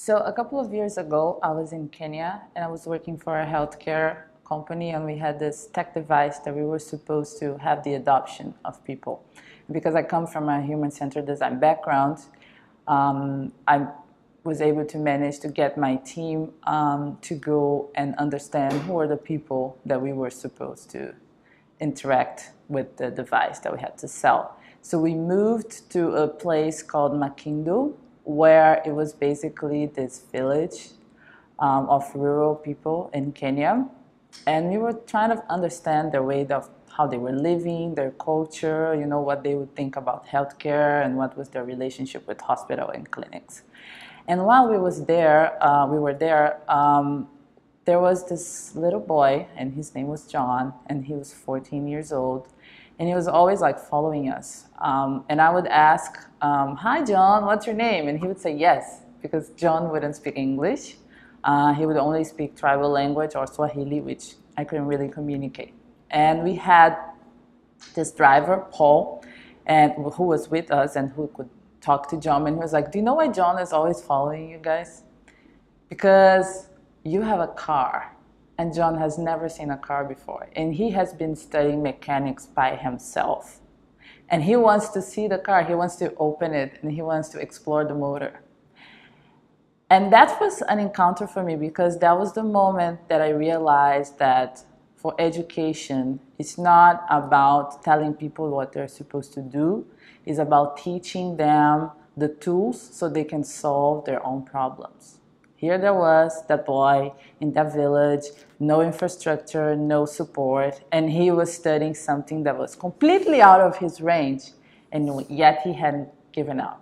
So a couple of years ago, I was in Kenya and I was working for a healthcare company, and we had this tech device that we were supposed to have the adoption of people. Because I come from a human-centered design background, I was able to manage to get my team to go and understand who are the people that we were supposed to interact with the device that we had to sell. So we moved to a place called Makindo, where it was basically this village of rural people in Kenya. And we were trying to understand their way of how they were living, their culture, you know, what they would think about healthcare and what was their relationship with hospital and clinics. And while we were there, there was this little boy, and his name was John, and he was 14 years old, and he was always like following us. And I would ask, "Hi, John, what's your name?" And he would say yes, because John wouldn't speak English. He would only speak tribal language or Swahili, which I couldn't really communicate. And we had this driver, Paul, and who was with us and who could talk to John. And he was like, "Do you know why John is always following you guys? Because you have a car, and John has never seen a car before. And he has been studying mechanics by himself. And he wants to see the car, he wants to open it, and he wants to explore the motor." And that was an encounter for me, because that was the moment that I realized that for education, it's not about telling people what they're supposed to do. It's about teaching them the tools so they can solve their own problems. Here there was that boy in that village, no infrastructure, no support, and he was studying something that was completely out of his range, and yet he hadn't given up.